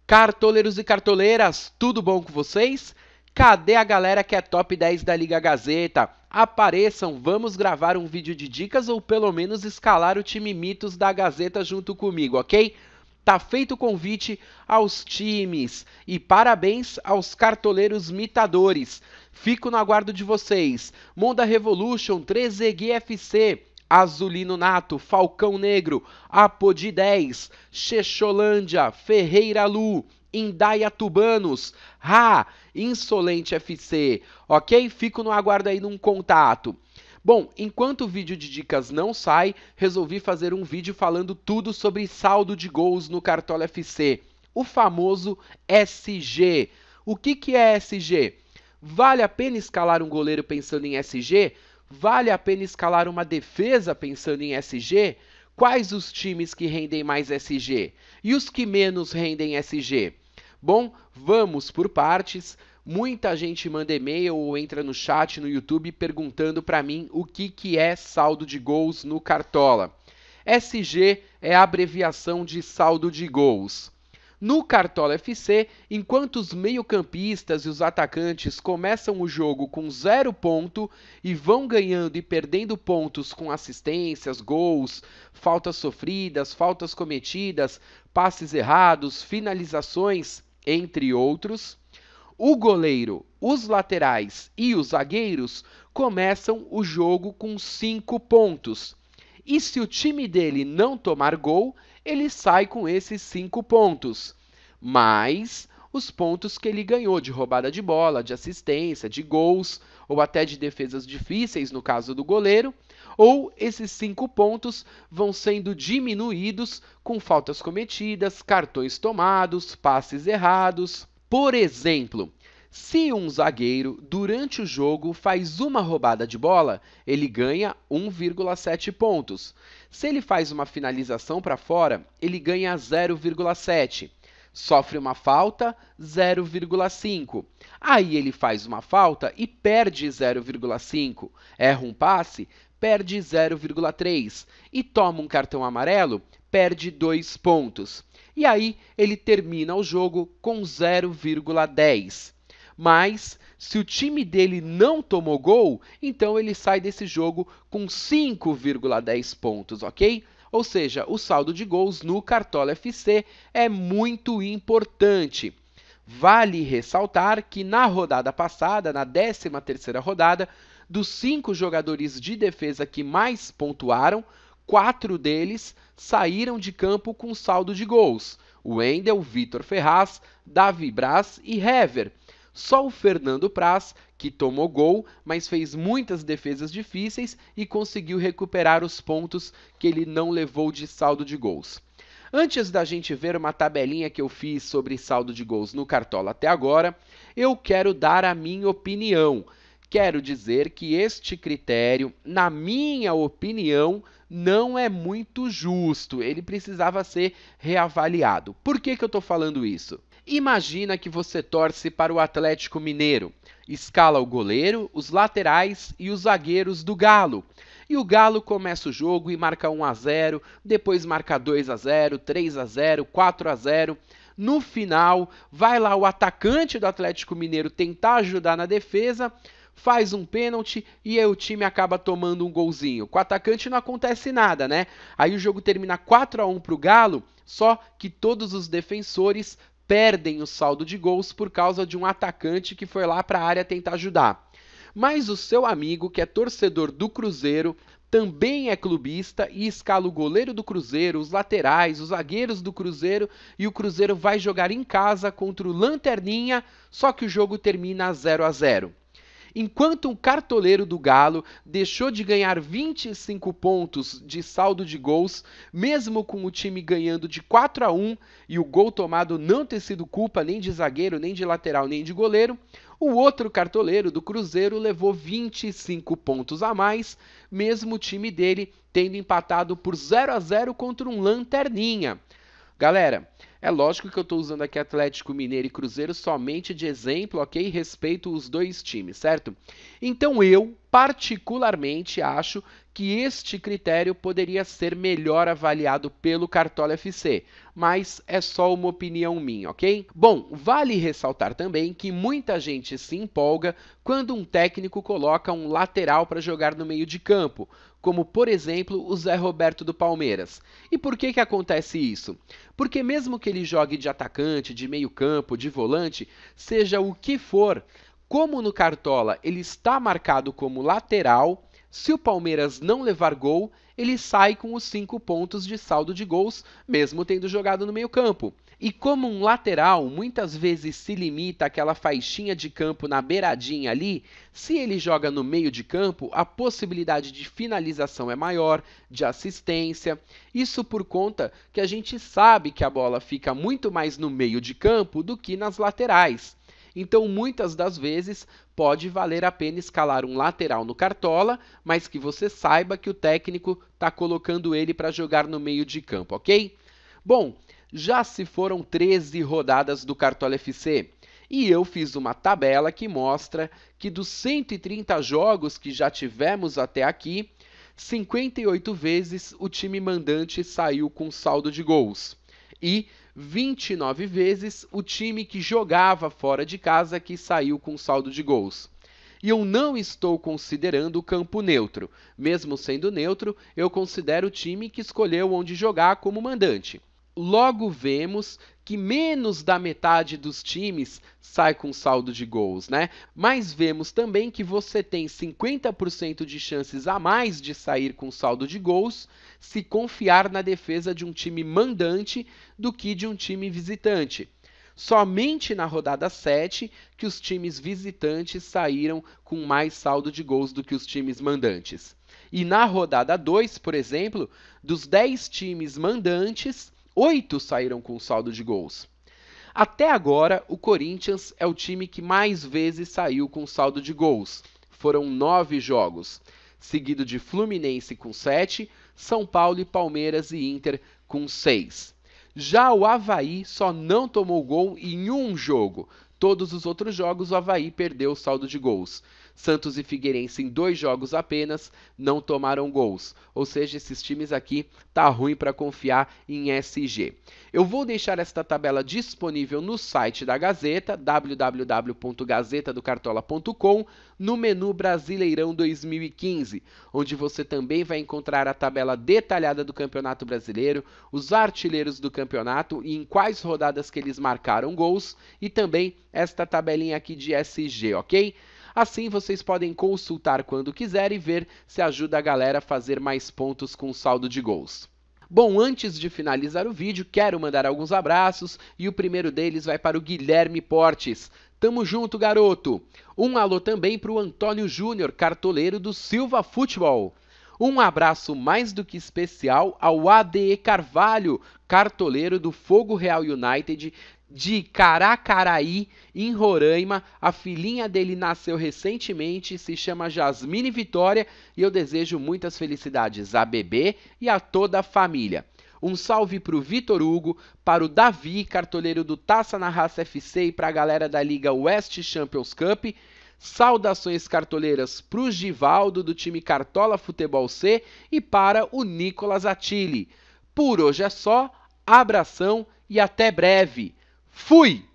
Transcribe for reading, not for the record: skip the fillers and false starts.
Cartoleiros e cartoleiras, tudo bom com vocês? Cadê a galera que é top 10 da Liga Gazeta? Apareçam, vamos gravar um vídeo de dicas ou pelo menos escalar o time mitos da Gazeta junto comigo, ok? Tá feito o convite aos times e parabéns aos cartoleiros mitadores. Fico no aguardo de vocês. Monda Revolution, 3EG FC, Azulino Nato, Falcão Negro, Apodi 10, Xexolândia, Ferreira Lu, Indaiatubanos, Insolente FC, ok? Fico no aguardo aí num contato. Bom, enquanto o vídeo de dicas não sai, resolvi fazer um vídeo falando tudo sobre saldo de gols no Cartola FC, o famoso SG. O que é SG? Vale a pena escalar um goleiro pensando em SG? Vale a pena escalar uma defesa pensando em SG? Quais os times que rendem mais SG? E os que menos rendem SG? Bom, vamos por partes. Muita gente manda e-mail ou entra no chat no YouTube perguntando para mim o que é saldo de gols no Cartola. SG é a abreviação de saldo de gols. No Cartola FC, enquanto os meio-campistas e os atacantes começam o jogo com 0 ponto e vão ganhando e perdendo pontos com assistências, gols, faltas sofridas, faltas cometidas, passes errados, finalizações, entre outros, o goleiro, os laterais e os zagueiros começam o jogo com 5 pontos. E se o time dele não tomar gol, ele sai com esses 5 pontos, mais os pontos que ele ganhou de roubada de bola, de assistência, de gols, ou até de defesas difíceis, no caso do goleiro, ou esses 5 pontos vão sendo diminuídos com faltas cometidas, cartões tomados, passes errados. Por exemplo, se um zagueiro, durante o jogo, faz uma roubada de bola, ele ganha 1,7 pontos. Se ele faz uma finalização para fora, ele ganha 0,7. Sofre uma falta, 0,5. Aí ele faz uma falta e perde 0,5. Erra um passe, perde 0,3. E toma um cartão amarelo, perde 2 pontos. E aí ele termina o jogo com 0,10. Mas, se o time dele não tomou gol, então ele sai desse jogo com 5,10 pontos, ok? Ou seja, o saldo de gols no Cartola FC é muito importante. Vale ressaltar que na rodada passada, na 13ª rodada, dos 5 jogadores de defesa que mais pontuaram, 4 deles saíram de campo com saldo de gols. Wendel, Vitor Ferraz, Davi Braz e Hever. Só o Fernando Praz, que tomou gol, mas fez muitas defesas difíceis e conseguiu recuperar os pontos que ele não levou de saldo de gols. Antes da gente ver uma tabelinha que eu fiz sobre saldo de gols no Cartola até agora, eu quero dar a minha opinião. Quero dizer que este critério, na minha opinião, não é muito justo. Ele precisava ser reavaliado. Por que eu estou falando isso? Imagina que você torce para o Atlético Mineiro. Escala o goleiro, os laterais e os zagueiros do Galo. E o Galo começa o jogo e marca 1-0, depois marca 2-0, 3-0, 4-0. No final, vai lá o atacante do Atlético Mineiro tentar ajudar na defesa, faz um pênalti e aí o time acaba tomando um golzinho. Com o atacante não acontece nada, né? Aí o jogo termina 4-1 para o Galo, só que todos os defensores perdem o saldo de gols por causa de um atacante que foi lá para a área tentar ajudar. Mas o seu amigo, que é torcedor do Cruzeiro, também é clubista e escala o goleiro do Cruzeiro, os laterais, os zagueiros do Cruzeiro, e o Cruzeiro vai jogar em casa contra o Lanterninha, só que o jogo termina 0-0. Enquanto um cartoleiro do Galo deixou de ganhar 25 pontos de saldo de gols, mesmo com o time ganhando de 4-1 e o gol tomado não ter sido culpa nem de zagueiro, nem de lateral, nem de goleiro, o outro cartoleiro do Cruzeiro levou 25 pontos a mais, mesmo o time dele tendo empatado por 0-0 contra um Lanterninha. Galera, é lógico que eu estou usando aqui Atlético Mineiro e Cruzeiro somente de exemplo, ok? Respeito os dois times, certo? Então eu, particularmente, acho que este critério poderia ser melhor avaliado pelo Cartola FC, mas é só uma opinião minha, ok? Bom, vale ressaltar também que muita gente se empolga quando um técnico coloca um lateral para jogar no meio de campo, como por exemplo o Zé Roberto do Palmeiras. E por que acontece isso? Porque mesmo que ele jogue de atacante, de meio campo, de volante, seja o que for, como no Cartola ele está marcado como lateral, se o Palmeiras não levar gol, ele sai com os 5 pontos de saldo de gols, mesmo tendo jogado no meio-campo. E como um lateral muitas vezes se limita àquela faixinha de campo na beiradinha ali, se ele joga no meio de campo, a possibilidade de finalização é maior, de assistência. Isso por conta que a gente sabe que a bola fica muito mais no meio de campo do que nas laterais. Então, muitas das vezes, pode valer a pena escalar um lateral no Cartola, mas que você saiba que o técnico está colocando ele para jogar no meio de campo, ok? Bom, já se foram 13 rodadas do Cartola FC e eu fiz uma tabela que mostra que dos 130 jogos que já tivemos até aqui, 58 vezes o time mandante saiu com saldo de gols e 29 vezes o time que jogava fora de casa que saiu com saldo de gols. E eu não estou considerando o campo neutro. Mesmo sendo neutro, eu considero o time que escolheu onde jogar como mandante. Logo vemos que menos da metade dos times sai com saldo de gols, né? Mas vemos também que você tem 50% de chances a mais de sair com saldo de gols se confiar na defesa de um time mandante do que de um time visitante. Somente na rodada 7 que os times visitantes saíram com mais saldo de gols do que os times mandantes. E na rodada 2, por exemplo, dos 10 times mandantes, 8 saíram com saldo de gols. Até agora, o Corinthians é o time que mais vezes saiu com saldo de gols. Foram 9 jogos, seguido de Fluminense com 7, São Paulo e Palmeiras e Inter com 6. Já o Avaí só não tomou gol em um jogo. Todos os outros jogos o Avaí perdeu o saldo de gols. Santos e Figueirense em 2 jogos apenas não tomaram gols. Ou seja, esses times aqui tá ruim para confiar em SG. Eu vou deixar esta tabela disponível no site da Gazeta, www.gazetadocartola.com, no menu Brasileirão 2015, onde você também vai encontrar a tabela detalhada do Campeonato Brasileiro, os artilheiros do campeonato e em quais rodadas que eles marcaram gols e também esta tabelinha aqui de SG, ok? Assim vocês podem consultar quando quiser e ver se ajuda a galera a fazer mais pontos com saldo de gols. Bom, antes de finalizar o vídeo, quero mandar alguns abraços e o primeiro deles vai para o Guilherme Portes. Tamo junto, garoto! Um alô também para o Antônio Júnior, cartoleiro do Silva Futebol. Um abraço mais do que especial ao ADE Carvalho, cartoleiro do Fogo Real United de Caracaraí, em Roraima. A filhinha dele nasceu recentemente, se chama Jasmine Vitória e eu desejo muitas felicidades a bebê e a toda a família. Um salve para o Vitor Hugo, para o Davi, cartoleiro do Taça na Raça FC e para a galera da Liga West Champions Cup. Saudações cartoleiras para o Givaldo, do time Cartola Futebol C e para o Nicolas Attili. Por hoje é só, abração e até breve. Fui!